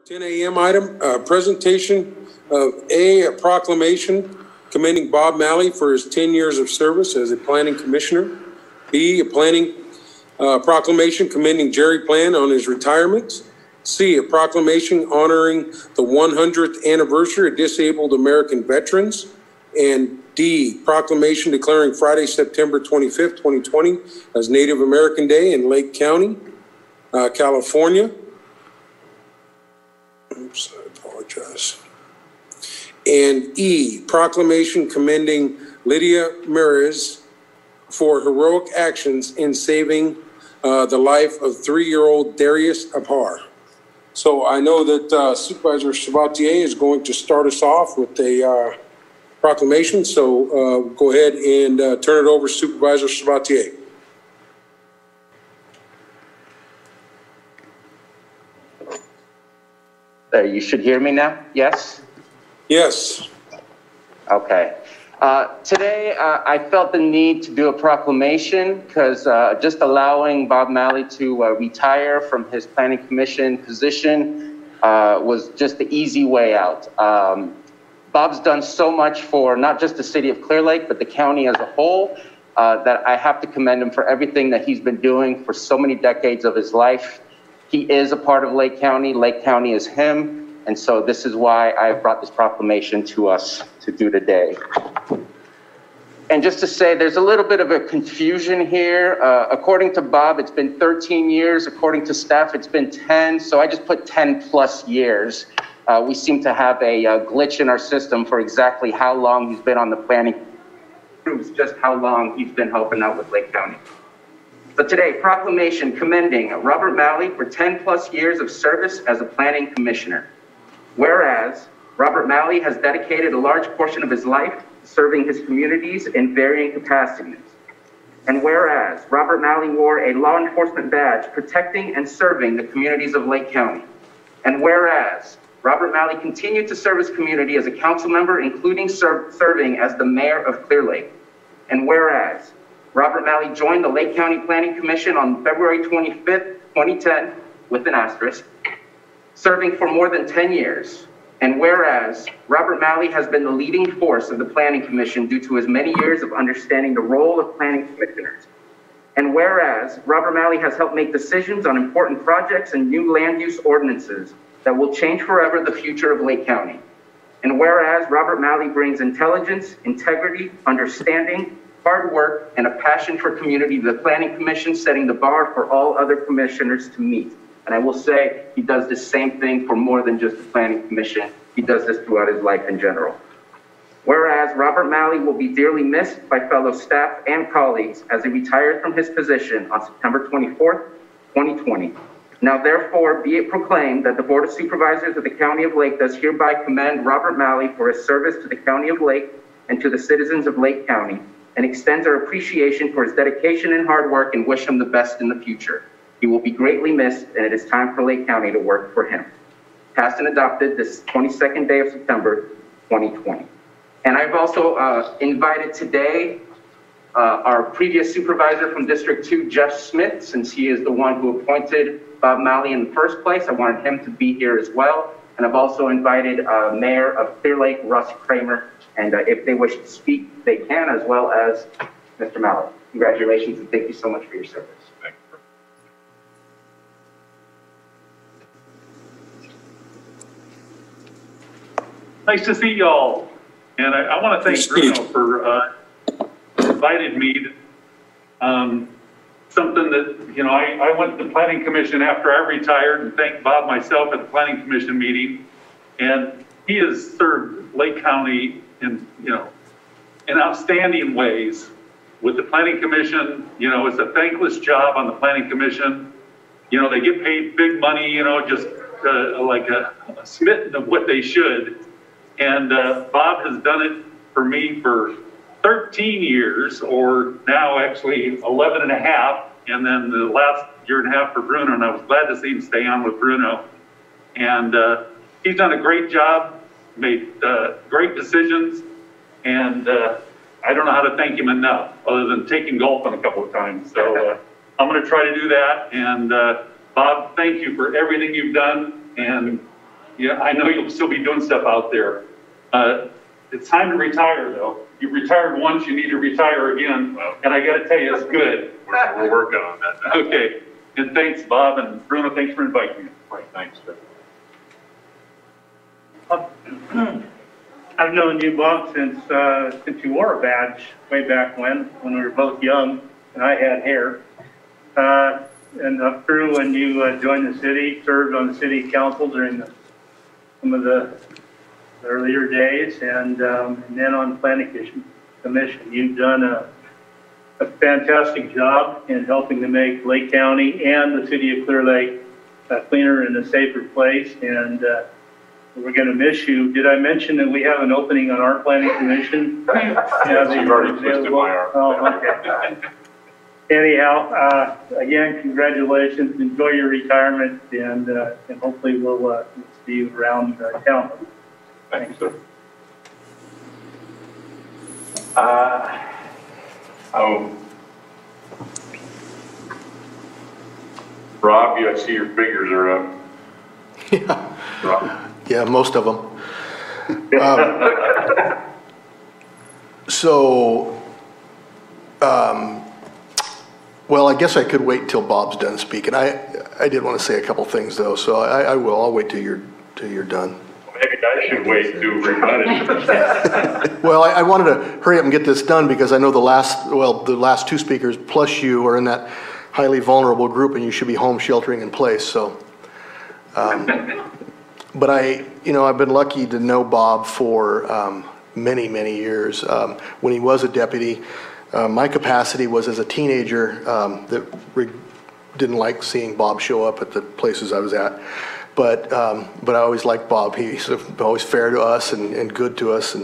10 a.m. item, presentation of a proclamation commending Bob Malley for his 10 years of service as a planning commissioner. B, a planning proclamation commending Jerry Pfann on his retirement. C, a proclamation honoring the 100th anniversary of disabled American veterans. And D, proclamation declaring Friday, September 25th, 2020 as Native American Day in Lake County, California. Oops, I apologize. And E, proclamation commending Lydia Meraz for heroic actions in saving the life of 3-year-old Darius Apar. So I know that Supervisor Sabatier is going to start us off with a proclamation. So go ahead and turn it over to Supervisor Sabatier. You should hear me now? Yes? Yes. Okay. Today, I felt the need to do a proclamation because just allowing Bob Malley to retire from his planning commission position was just the easy way out. Bob's done so much for not just the city of Clear Lake, but the county as a whole, that I have to commend him for everything that he's been doing for so many decades of his life. He is a part of Lake County. Lake County is him. And so this is why I brought this proclamation to us to do today. And just to say, there's a little bit of a confusion here. According to Bob, it's been 13 years. According to staff, it's been 10. So I just put 10 plus years. We seem to have a glitch in our system for exactly how long he's been on the planning. Proves just how long he's been helping out with Lake County. So today, proclamation commending Robert Malley for 10 plus years of service as a planning commissioner. Whereas Robert Malley has dedicated a large portion of his life serving his communities in varying capacities. And whereas Robert Malley wore a law enforcement badge protecting and serving the communities of Lake County. And whereas Robert Malley continued to serve his community as a council member, including serving as the mayor of Clear Lake. And whereas Robert Malley joined the Lake County Planning Commission on February 25th, 2010, with an asterisk, serving for more than 10 years. And whereas Robert Malley has been the leading force of the Planning Commission due to his many years of understanding the role of planning commissioners. And whereas Robert Malley has helped make decisions on important projects and new land use ordinances that will change forever the future of Lake County. And whereas Robert Malley brings intelligence, integrity, understanding, hard work, and a passion for community to the Planning Commission, setting the bar for all other commissioners to meet. And I will say he does the same thing for more than just the Planning Commission. He does this throughout his life in general. Whereas Robert Malley will be dearly missed by fellow staff and colleagues as he retires from his position on September 24th, 2020. Now therefore be it proclaimed that the Board of Supervisors of the County of Lake does hereby commend Robert Malley for his service to the County of Lake and to the citizens of Lake County, and extends our appreciation for his dedication and hard work and wish him the best in the future. He will be greatly missed, and it is time for Lake County to work for him. Passed and adopted this 22nd day of September, 2020. And I've also invited today our previous supervisor from District 2, Jeff Smith, since he is the one who appointed Bob Malley in the first place. I wanted him to be here as well. And I've also invited Mayor of Clear Lake, Russ Kramer, and if they wish to speak, they can, as well as Mr. Malley. Congratulations, and thank you so much for your service. Thank you. Nice to see y'all. And I want to thank Bruno for inviting me to something that, you know, I went to the Planning Commission after I retired and thanked Bob myself at the Planning Commission meeting. And he has served Lake County in, you know, in outstanding ways with the Planning Commission. You know, it's a thankless job on the Planning Commission. You know, they get paid big money, you know, just like a smitten of what they should. And Bob has done it for me for 13 years, or now actually 11 and a half. And then the last year and a half for Bruno, and I was glad to see him stay on with Bruno. And he's done a great job, made great decisions, and I don't know how to thank him enough, other than taking golfing a couple of times. So I'm going to try to do that. And Bob, thank you for everything you've done, and yeah, I know you'll still be doing stuff out there. It's time to retire, though. You retired once, you need to retire again. Well, and I got to tell you, it's good. We're working on that now. Okay. And thanks, Bob, and Bruno, thanks for inviting me. Right, thanks, sir. I've known you, Bob, since you wore a badge way back when we were both young and I had hair. And up through when you joined the city, served on the city council during some of the earlier days, and then on planning commission. You've done a fantastic job in helping to make Lake County and the city of Clear Lake a cleaner and a safer place, and we're going to miss you. Did I mention that we have an opening on our planning commission? Yeah, you've already twisted my arm. Oh, okay. Anyhow, again, congratulations. Enjoy your retirement, and hopefully we'll see you around town. Thanks, sir. Rob, I see your fingers are up. Yeah. Rob. Yeah, most of them. Well, I guess I could wait until Bob's done speaking. I did want to say a couple things though, so I will. I'll wait till you're done. Maybe I should wait to rebut it. Well, I wanted to hurry up and get this done because I know the last two speakers plus you are in that highly vulnerable group, and you should be home sheltering in place. So, but I've been lucky to know Bob for many, many years. When he was a deputy, my capacity was as a teenager that didn't like seeing Bob show up at the places I was at. But I always liked Bob. He's always fair to us and good to us,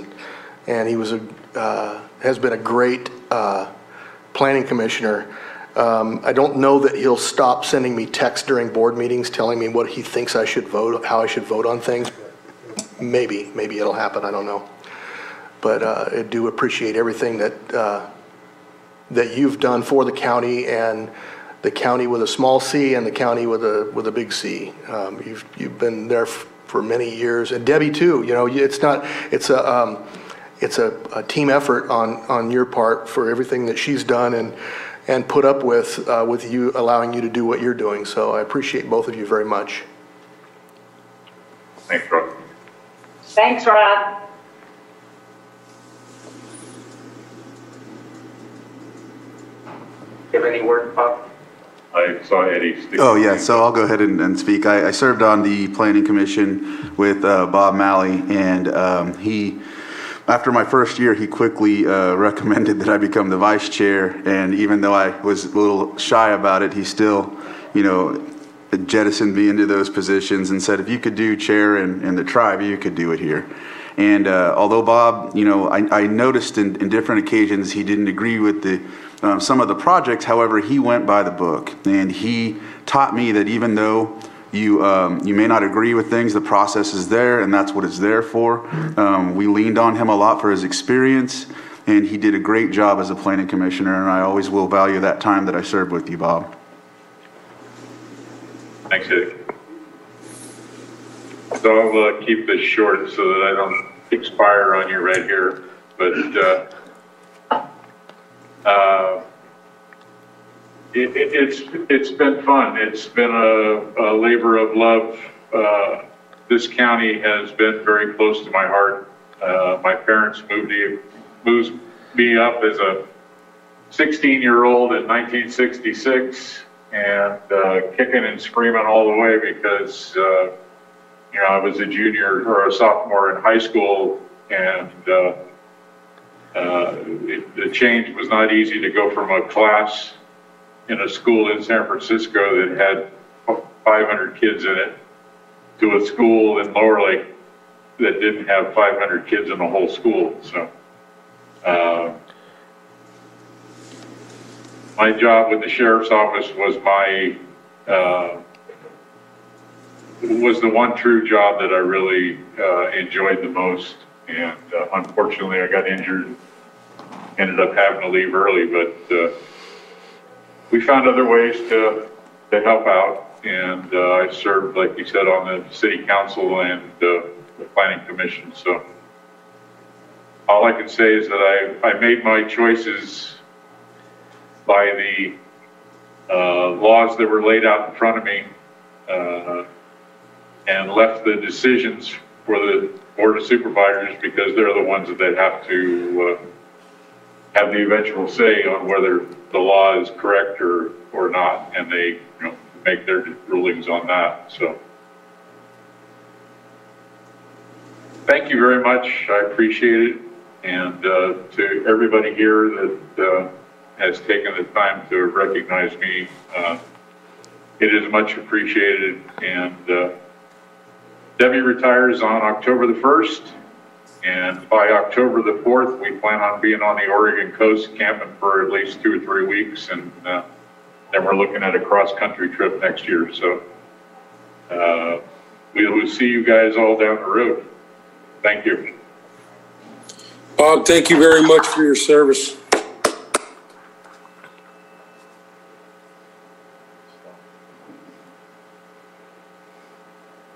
and he was has been a great planning commissioner. I don't know that he'll stop sending me texts during board meetings telling me what he thinks I should vote, how I should vote on things. Maybe it'll happen. I don't know. But I do appreciate everything that you've done for the county, and the county with a small c and the county with a big C. You've been there for many years, and Debbie too. It's a team effort on your part for everything that she's done and put up with you, allowing you to do what you're doing. So I appreciate both of you very much. Thanks, Rob. Thanks, Rob. Do you have any word, Bob? I saw Eddie. Oh, yeah, so I'll go ahead and speak. I served on the Planning Commission with Bob Malley, and after my first year, he quickly recommended that I become the vice chair, and even though I was a little shy about it, he still, jettisoned me into those positions and said, if you could do chair in the tribe, you could do it here. And although Bob, I noticed in different occasions he didn't agree with some of the projects, however, he went by the book, and he taught me that even though you may not agree with things, the process is there, and that's what it's there for. We leaned on him a lot for his experience, and he did a great job as a planning commissioner, and I always will value that time that I served with you, Bob. Thanks, Eddie. So I'll keep this short so that I don't expire on you right here, but it's been fun. It's been a labor of love. This county has been very close to my heart. My parents moved me up as a 16-year-old in 1966, and kicking and screaming all the way because I was a junior or a sophomore in high school, and the change was not easy to go from a class in a school in San Francisco that had 500 kids in it to a school in Lower Lake that didn't have 500 kids in the whole school. So my job with the sheriff's office was was the one true job that I really enjoyed the most. And unfortunately, I got injured, ended up having to leave early, but we found other ways to help out. and I served, like you said, on the city council and the planning commission. So all I can say is that I made my choices by the laws that were laid out in front of me, and left the decisions for the Board of Supervisors, because they're the ones that have to have the eventual say on whether the law is correct or not, and they make their rulings on that. So thank you very much. I appreciate it. And to everybody here that has taken the time to recognize me, it is much appreciated. And Debbie retires on October the 1st, and by October the 4th, we plan on being on the Oregon coast camping for at least 2 or 3 weeks, and then we're looking at a cross-country trip next year. So we will see you guys all down the road. Thank you. Bob, thank you very much for your service.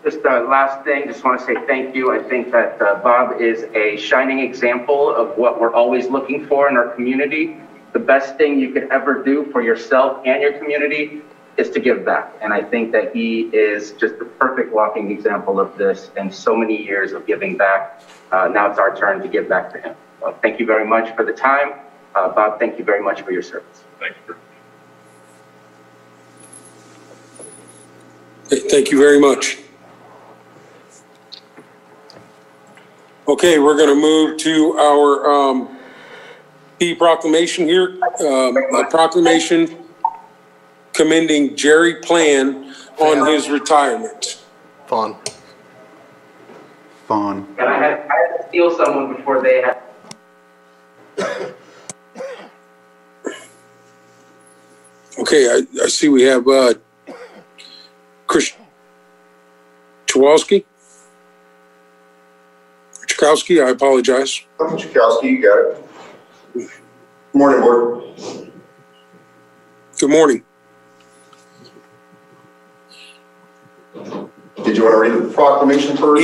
Just last thing, just want to say thank you. I think that Bob is a shining example of what we're always looking for in our community. The best thing you could ever do for yourself and your community is to give back. And I think that he is just the perfect walking example of this, and so many years of giving back. Now it's our turn to give back to him. So thank you very much for the time. Bob, thank you very much for your service. Thank you. Thank you very much. Okay, we're going to move to our proclamation here. A proclamation commending Jerry Pfann on his retirement. Pfann. And I had to steal someone before they had. Okay, I see we have Chris Chwalski. Chakowski, I apologize. Chakowski, you got it. Good morning, Board. Good morning. Did you want to read the proclamation first?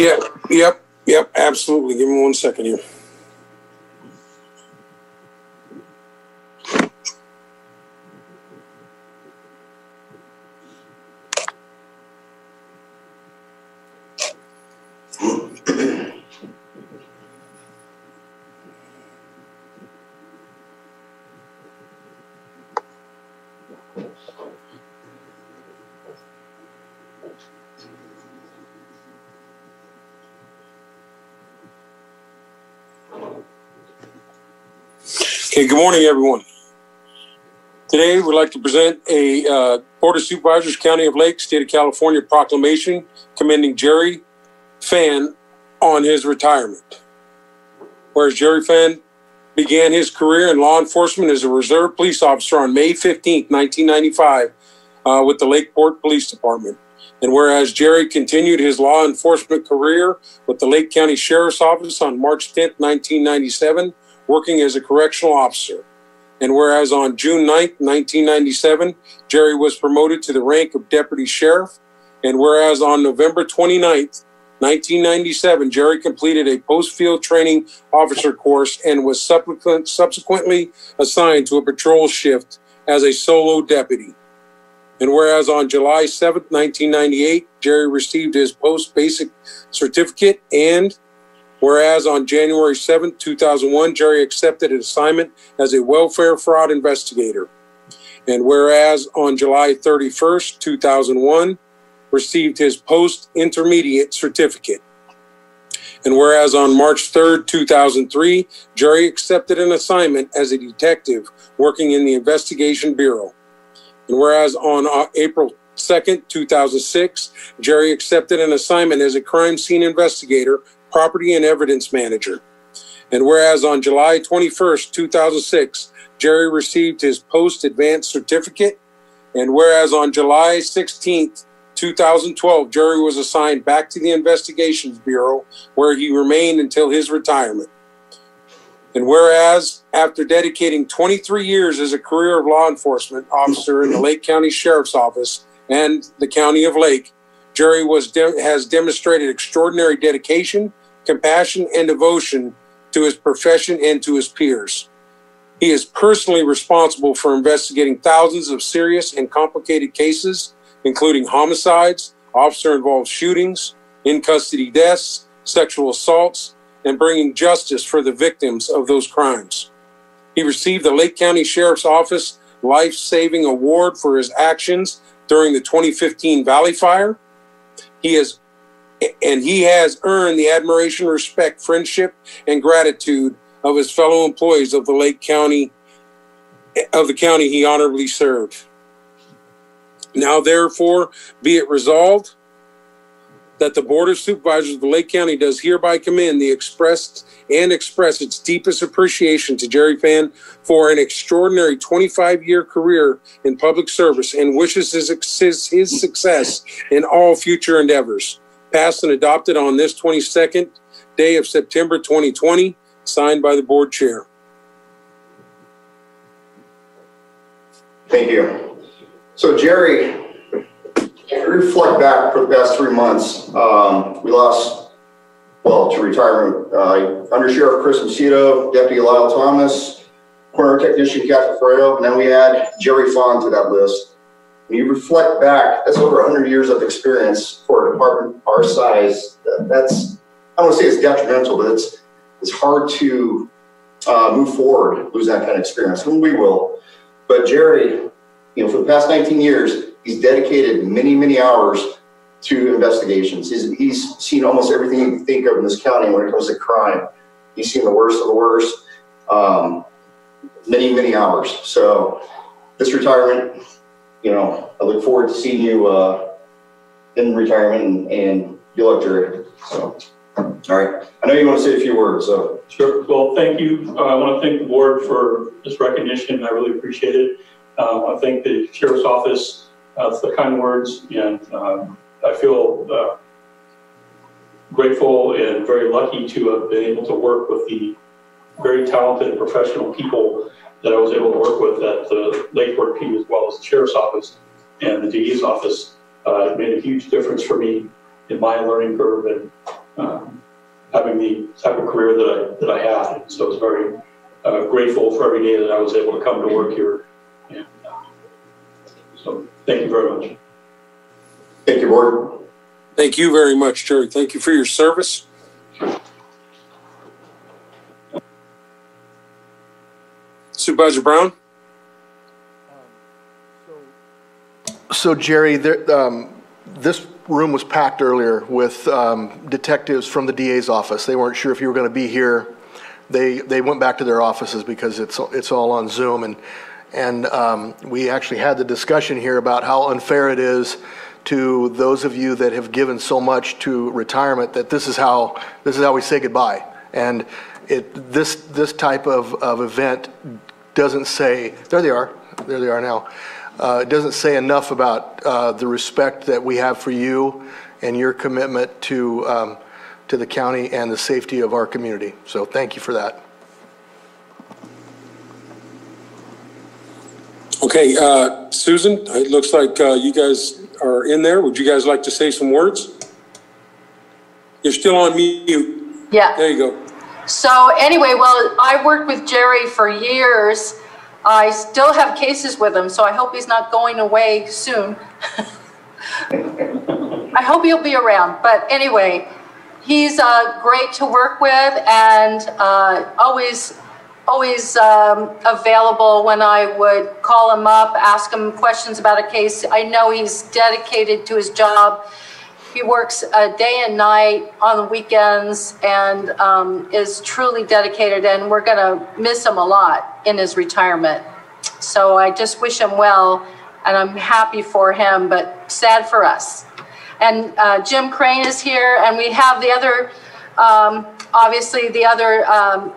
Yep, absolutely. Give me 1 second here. Okay, good morning, everyone. Today, we'd like to present a Board of Supervisors, County of Lake, State of California proclamation commending Jerry Pfann on his retirement. Whereas Jerry Pfann began his career in law enforcement as a reserve police officer on May 15, 1995, with the Lakeport Police Department. And whereas Jerry continued his law enforcement career with the Lake County Sheriff's Office on March 10, 1997, working as a correctional officer. And whereas on June 9, 1997, Jerry was promoted to the rank of deputy sheriff. And whereas on November 29, 1997, Jerry completed a post-field training officer course and was subsequently assigned to a patrol shift as a solo deputy. And whereas on July 7, 1998, Jerry received his post-basic certificate, and whereas on January 7, 2001, Jerry accepted an assignment as a welfare fraud investigator. And whereas on July 31st, 2001, received his post-intermediate certificate. And whereas on March 3rd, 2003, Jerry accepted an assignment as a detective working in the Investigation Bureau. And whereas on April 2nd, 2006, Jerry accepted an assignment as a crime scene investigator, property and evidence manager. And whereas on July 21st, 2006, Jerry received his post-advanced certificate. And whereas on July 16th, 2012, Jerry was assigned back to the Investigations Bureau, where he remained until his retirement. And whereas after dedicating 23 years as a career of law enforcement officer in the Lake County Sheriff's Office and the County of Lake. Jerry has demonstrated extraordinary dedication, compassion, and devotion to his profession and to his peers. He is personally responsible for investigating thousands of serious and complicated cases, including homicides, officer-involved shootings, in-custody deaths, sexual assaults, and bringing justice for the victims of those crimes. He received the Lake County Sheriff's Office Life-Saving Award for his actions during the 2015 Valley Fire. He has earned the admiration, respect, friendship, and gratitude of his fellow employees of the county he honorably served. Now, therefore, be it resolved that the Board of Supervisors of the Lake County does hereby commend express its deepest appreciation to Jerry Pfann for an extraordinary 25-year career in public service and wishes his success in all future endeavors. Passed and adopted on this 22nd day of September 2020, signed by the board chair. Thank you. So Jerry, if you reflect back for the past 3 months, we lost, well, to retirement, Under Sheriff Chris Macedo, Deputy Lyle Thomas, Corner Technician Kathy Freo, and then we add Jerry Pfann to that list. When you reflect back, that's over 100 years of experience for a department our size. That's, I don't want to say it's detrimental, but it's hard to move forward, lose that kind of experience, and we will. But Jerry, you know, for the past 19 years, he's dedicated many, many hours to investigations. He's seen almost everything you can think of in this county when it comes to crime. He's seen the worst of the worst, many, many hours. So this retirement, you know, I look forward to seeing you in retirement and good luck, Jerry. So, all right. I know you want to say a few words, so. Sure. Well, thank you. I want to thank the board for this recognition. I really appreciate it. I thank the Sheriff's Office for the kind words, and I feel grateful and very lucky to have been able to work with the very talented and professional people that I was able to work with at the Lake Court team, as well as the Sheriff's Office and the DA's office. It made a huge difference for me in my learning curve and having the type of career that I had. And so I was very grateful for every day that I was able to come to work here. And, so thank you very much. Thank you, Board. Thank you very much, Jerry. Thank you for your service. Supervisor Brown? So Jerry, this room was packed earlier with detectives from the DA's office. They weren't sure if you were going to be here. They went back to their offices because it's all on Zoom, and we actually had the discussion here about how unfair it is to those of you that have given so much to retirement that this is how we say goodbye. And this type of event doesn't say, there they are now. It doesn't say enough about the respect that we have for you and your commitment to the county and the safety of our community. So thank you for that. Okay, Susan, it looks like you guys are in there. Would you guys like to say some words? You're still on mute. Yeah. There you go. So anyway, well, I worked with Jerry for years. I still have cases with him, so I hope he's not going away soon. I hope he'll be around. But anyway, he's great to work with and always available when I would call him up, ask him questions about a case. I know he's dedicated to his job. He works day and night on the weekends and is truly dedicated, and we're going to miss him a lot in his retirement. So I just wish him well, and I'm happy for him, but sad for us. And Jim Crane is here, and we have the other, obviously the other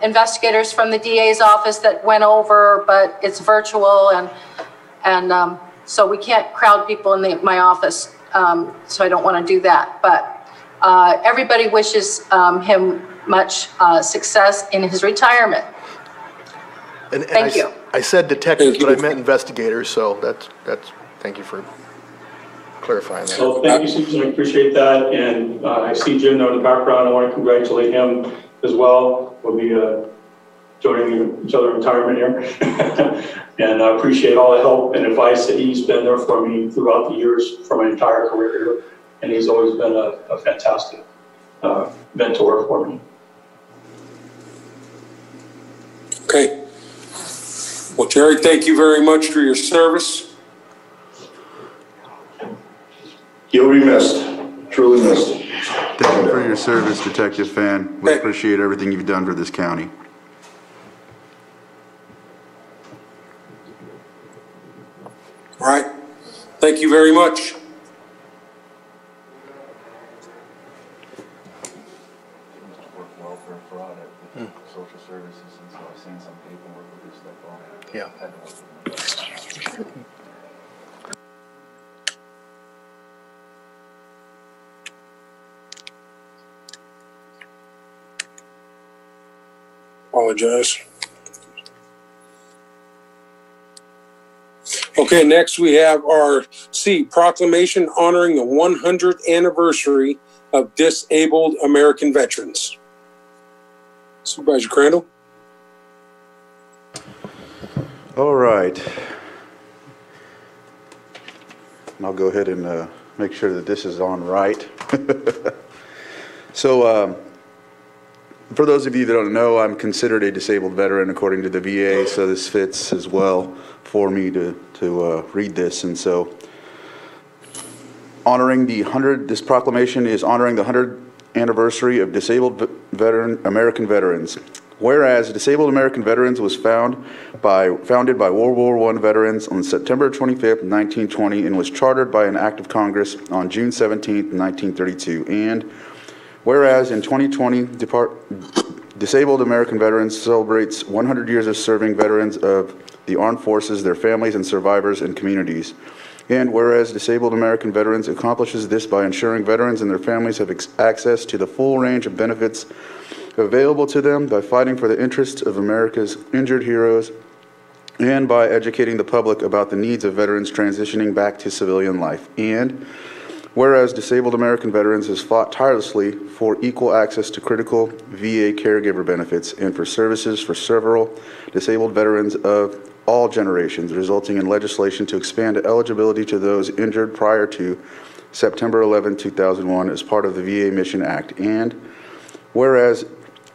investigators from the DA's office that went over, but it's virtual, and so we can't crowd people in my office. So I don't want to do that, but everybody wishes him much success in his retirement. Thank you. I said detectives, but I meant investigators, so that's thank you for. clarifying that. So thank you, Susan. I appreciate that. And I see Jim there in the background. I want to congratulate him as well. We'll be joining each other in retirement here. And I appreciate all the help and advice that he's been there for me throughout the years for my entire career here. And he's always been a fantastic mentor for me. Okay. Well, Jerry, thank you very much for your service. You'll be missed, truly missed. Thank you for your service, Detective Pfann. We appreciate everything you've done for this county. All right. Thank you very much. Social services, and so I've seen some paperwork with this stuff on it. Yeah. Apologize. Okay, next we have our proclamation honoring the 100th anniversary of disabled American veterans. Supervisor Crandall. All right. And I'll go ahead and make sure that this is on right. So, for those of you that don't know, I'm considered a disabled veteran according to the VA, so this fits as well for me to read this. And so, this proclamation is honoring the 100th anniversary of disabled American veterans. Whereas Disabled American Veterans was founded by World War I veterans on September 25th, 1920, and was chartered by an act of Congress on June 17th, 1932. And whereas in 2020, Disabled American Veterans celebrates 100 years of serving veterans of the armed forces, their families, and survivors and communities. And whereas Disabled American Veterans accomplishes this by ensuring veterans and their families have access to the full range of benefits available to them, by fighting for the interests of America's injured heroes, and by educating the public about the needs of veterans transitioning back to civilian life. And whereas Disabled American Veterans has fought tirelessly for equal access to critical VA caregiver benefits and for services for several disabled veterans of all generations, resulting in legislation to expand eligibility to those injured prior to September 11, 2001 as part of the VA Mission Act. And whereas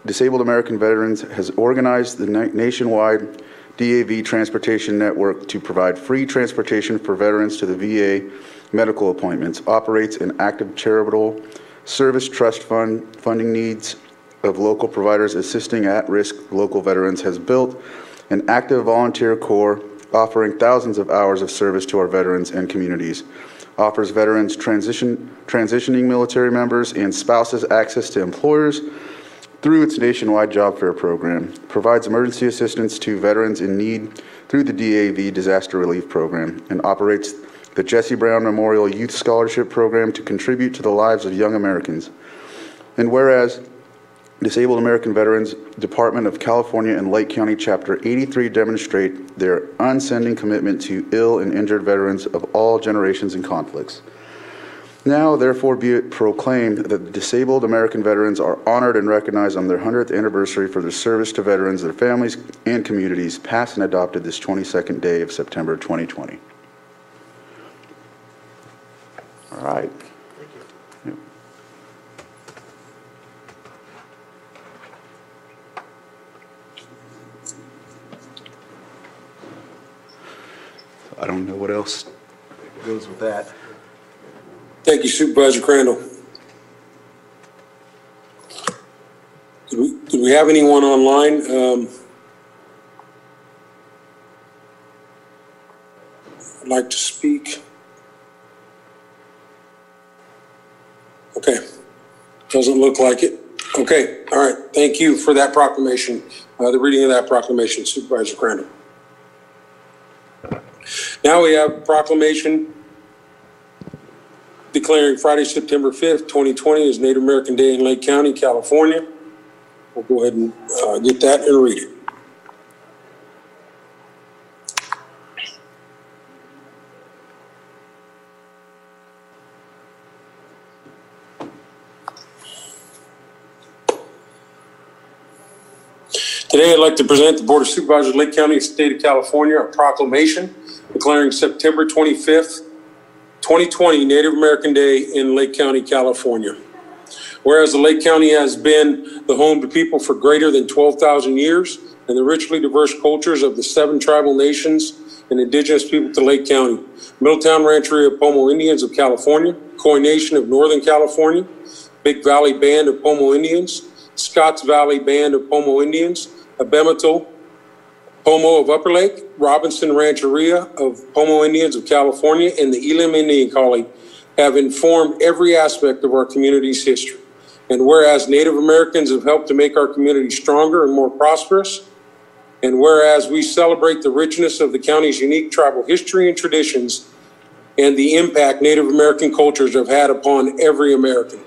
Disabled American Veterans has organized the nationwide DAV transportation network to provide free transportation for veterans to the VA medical appointments, operates an active charitable service trust fund funding needs of local providers assisting at-risk local veterans, has built an active volunteer corps offering thousands of hours of service to our veterans and communities, offers veterans transitioning military members and spouses access to employers through its nationwide job fair program, provides emergency assistance to veterans in need through the DAV Disaster Relief Program, and operates the Jesse Brown Memorial Youth Scholarship Program to contribute to the lives of young Americans. And whereas Disabled American Veterans Department of California and Lake County Chapter 83 demonstrate their unsending commitment to ill and injured veterans of all generations and conflicts. Now, therefore, be it proclaimed that the Disabled American Veterans are honored and recognized on their 100th anniversary for their service to veterans, their families, and communities, passed and adopted this 22nd day of September 2020. All right. Thank you. I don't know what else goes with that. Thank you, Supervisor Crandall. Do we have anyone online? I'd like to speak. Okay, doesn't look like it. Okay, all right, thank you for that proclamation, the reading of that proclamation, Supervisor Crandall. Now we have proclamation declaring Friday, September 5th, 2020 as Native American Day in Lake County, California. We'll go ahead and get that and read it. Today, I'd like to present the Board of Supervisors of Lake County, State of California, a proclamation declaring September 25th, 2020 Native American Day in Lake County, California. Whereas the Lake County has been the home to people for greater than 12,000 years and the richly diverse cultures of the 7 tribal nations and indigenous people to Lake County, Middletown Rancheria Pomo Indians of California, Coy Nation of Northern California, Big Valley Band of Pomo Indians, Scotts Valley Band of Pomo Indians, Abemetal Pomo of Upper Lake, Robinson Rancheria of Pomo Indians of California, and the Elam Indian Colony have informed every aspect of our community's history. And whereas Native Americans have helped to make our community stronger and more prosperous, and whereas we celebrate the richness of the county's unique tribal history and traditions and the impact Native American cultures have had upon every American.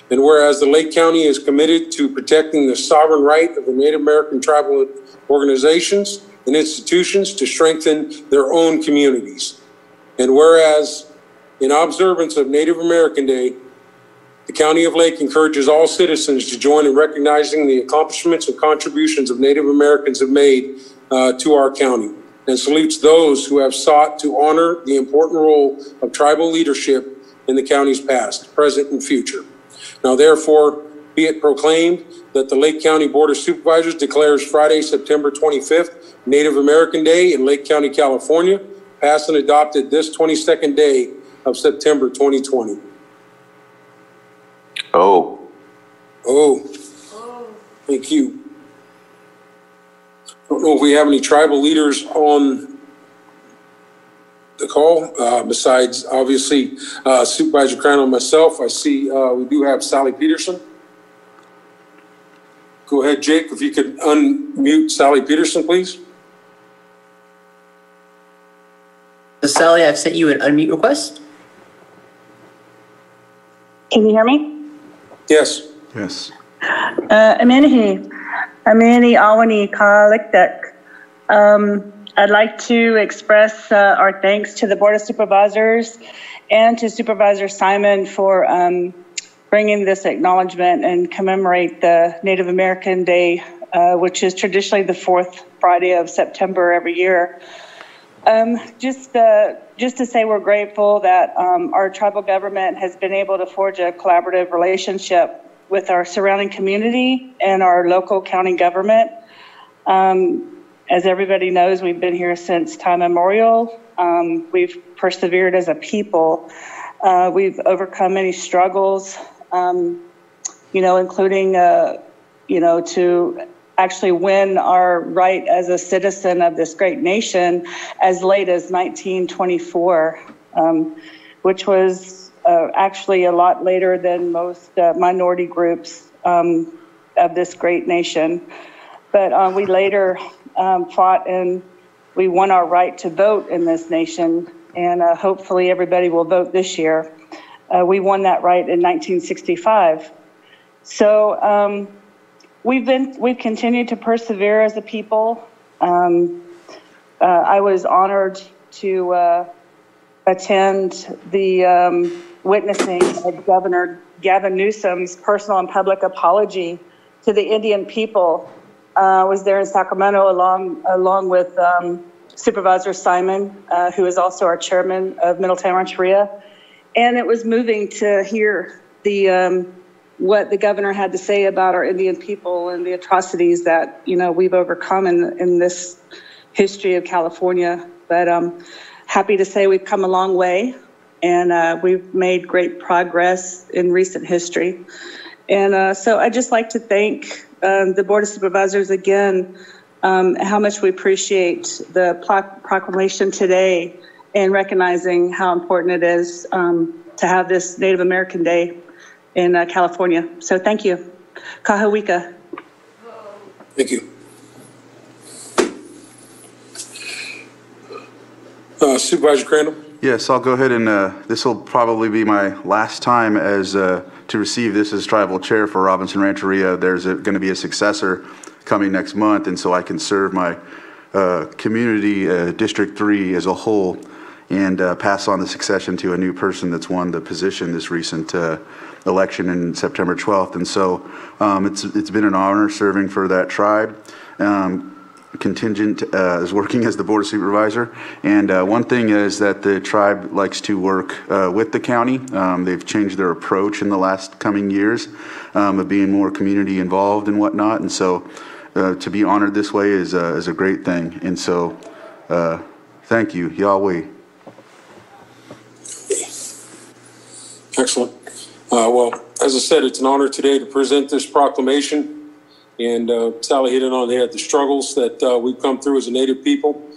And whereas the Lake County is committed to protecting the sovereign right of the Native American tribal organizations and institutions to strengthen their own communities. And whereas in observance of Native American Day, the County of Lake encourages all citizens to join in recognizing the accomplishments and contributions of Native Americans have made to our county, and salutes those who have sought to honor the important role of tribal leadership in the county's past, present, and future. Now, therefore, be it proclaimed that the Lake County Board of Supervisors declares Friday, September 25th, Native American Day in Lake County, California, passed and adopted this 22nd day of September 2020. Oh, thank you. I don't know if we have any tribal leaders on the call, besides obviously Supervisor Crandall and myself. I see we do have Sally Peterson. Go ahead, Jake, if you could unmute Sally Peterson, please. So Sally, I've sent you an unmute request. Can you hear me? Yes. Yes. Amini Awani Kalikdek. I'd like to express our thanks to the Board of Supervisors and to Supervisor Simon for bringing this acknowledgement and commemorate the Native American Day, which is traditionally the 4th Friday of September every year. Just to say we're grateful that our tribal government has been able to forge a collaborative relationship with our surrounding community and our local county government. As everybody knows, we've been here since time immemorial. We've persevered as a people. We've overcome many struggles, including, to actually win our right as a citizen of this great nation as late as 1924, which was actually a lot later than most minority groups of this great nation. But we later fought and we won our right to vote in this nation, and hopefully everybody will vote this year. We won that right in 1965. So we've continued to persevere as a people. I was honored to attend the witnessing of Governor Gavin Newsom's personal and public apology to the Indian people. I was there in Sacramento along with Supervisor Simon, who is also our chairman of Middletown Rancheria. And it was moving to hear what the governor had to say about our Indian people and the atrocities that, we've overcome in this history of California. But I'm happy to say we've come a long way, and we've made great progress in recent history. And so I'd just like to thank the Board of Supervisors again, how much we appreciate the proclamation today and recognizing how important it is to have this Native American Day in California. So thank you. Kahawika. Thank you. Supervisor Crandall? Yes, I'll go ahead and this will probably be my last time as to receive this as tribal chair for Robinson Rancheria. There's going to be a successor coming next month, and so I can serve my community, District 3 as a whole. and pass on the succession to a new person that's won the position this recent election in September 12th. And so it's been an honor serving for that tribe. Contingent is working as the Board of Supervisor. And one thing is that the tribe likes to work with the county. They've changed their approach in the last coming years of being more community involved and whatnot. And so to be honored this way is a great thing. And so thank you, Yahweh. Excellent. Well, as I said, it's an honor today to present this proclamation. And Sally hit it on the head, the struggles that we've come through as a Native people.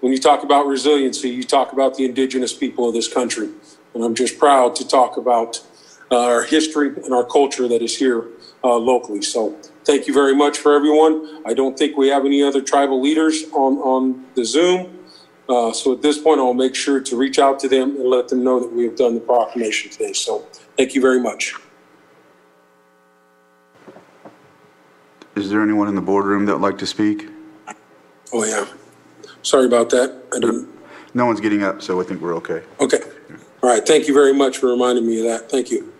When you talk about resiliency, you talk about the indigenous people of this country. And I'm just proud to talk about our history and our culture that is here locally. So thank you very much for everyone. I don't think we have any other tribal leaders on the Zoom. So at this point, I'll make sure to reach out to them and let them know that we have done the proclamation today. So thank you very much. Is there anyone in the boardroom that would like to speak? Oh, yeah. Sorry about that. I didn't. No one's getting up, so I think we're okay. Okay. All right. Thank you very much for reminding me of that. Thank you.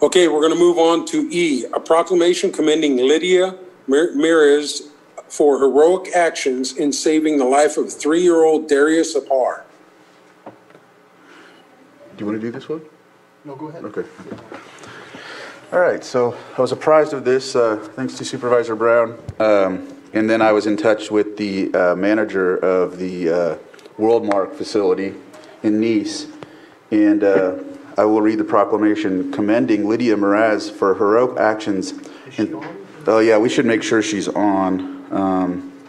Okay, we're going to move on to E, a proclamation commending Lydia Meraz for heroic actions in saving the life of 3-year-old Darius Apar. Do you want to do this one? No, go ahead. Okay. All right, so I was apprised of this thanks to Supervisor Brown, and then I was in touch with the manager of the Worldmark facility in Nice, and I will read the proclamation commending Lydia Meraz for heroic actions. Oh yeah, we should make sure she's on.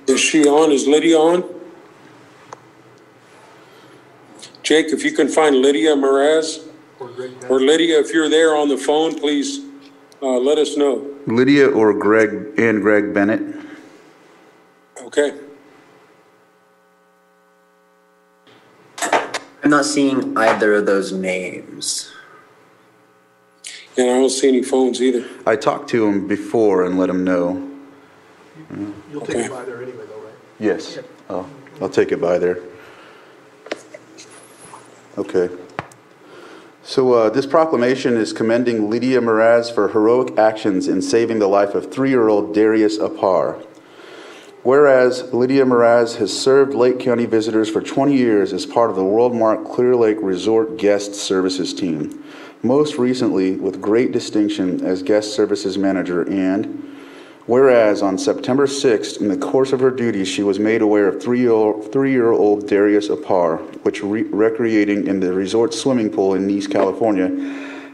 Is she on? Is Lydia on? Jake, if you can find Lydia Meraz, or Lydia, if you're there on the phone, please let us know. Lydia or Greg Bennett. Okay. I'm not seeing either of those names. And I don't see any phones either. I talked to him before and let him know. You'll take it by there anyway, though, right? Yes. I'll take it by there. Okay. So this proclamation is commending Lydia Meraz for heroic actions in saving the life of 3-year-old Darius Apar. Whereas Lydia Meraz has served Lake County visitors for 20 years as part of the Worldmark Clear Lake Resort Guest Services team, most recently with great distinction as Guest Services Manager, and whereas on September 6th, in the course of her duties, she was made aware of 3-year-old Darius Apar, which recreating in the resort swimming pool in Nice, California,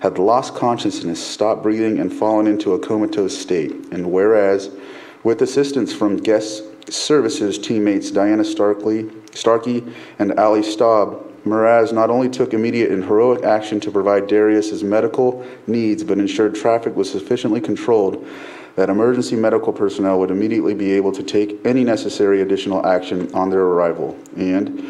had lost consciousness, stopped breathing, and fallen into a comatose state. And whereas, with assistance from Guest Services teammates Diana Starkey and Ali Staub, Meraz not only took immediate and heroic action to provide Darius's medical needs, but ensured traffic was sufficiently controlled that emergency medical personnel would immediately be able to take any necessary additional action on their arrival. And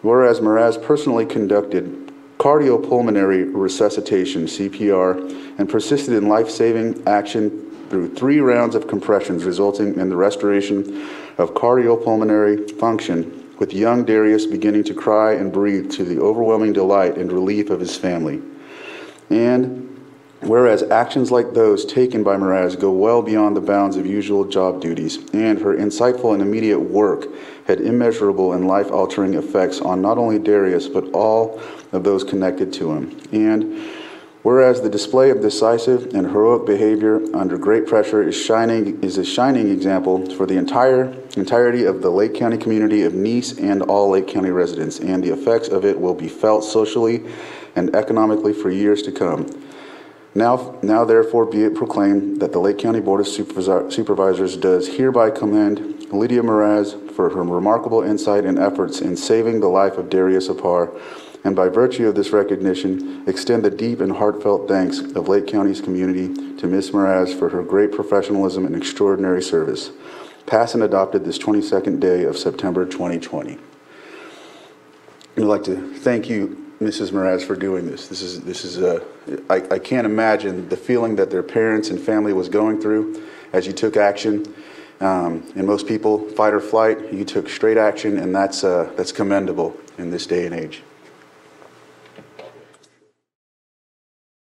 whereas Meraz personally conducted cardiopulmonary resuscitation, CPR, and persisted in life-saving action through 3 rounds of compressions, resulting in the restoration of cardiopulmonary function, with young Darius beginning to cry and breathe to the overwhelming delight and relief of his family. And whereas actions like those taken by Meraz go well beyond the bounds of usual job duties, and her insightful and immediate work had immeasurable and life-altering effects on not only Darius, but all of those connected to him. And whereas the display of decisive and heroic behavior under great pressure is a shining example for the entirety of the Lake County community of Nice and all Lake County residents, and the effects of it will be felt socially and economically for years to come. Now therefore be it proclaimed that the Lake County Board of Supervisors does hereby commend Lydia Meraz for her remarkable insight and efforts in saving the life of Darius Apar, and by virtue of this recognition, extend the deep and heartfelt thanks of Lake County's community to Ms. Meraz for her great professionalism and extraordinary service. Passed and adopted this 22nd day of September 2020. I'd like to thank you, Mrs. Meraz, for doing this. This is I can't imagine the feeling that their parents and family was going through as you took action, And most people, fight or flight, you took straight action, and that's commendable in this day and age.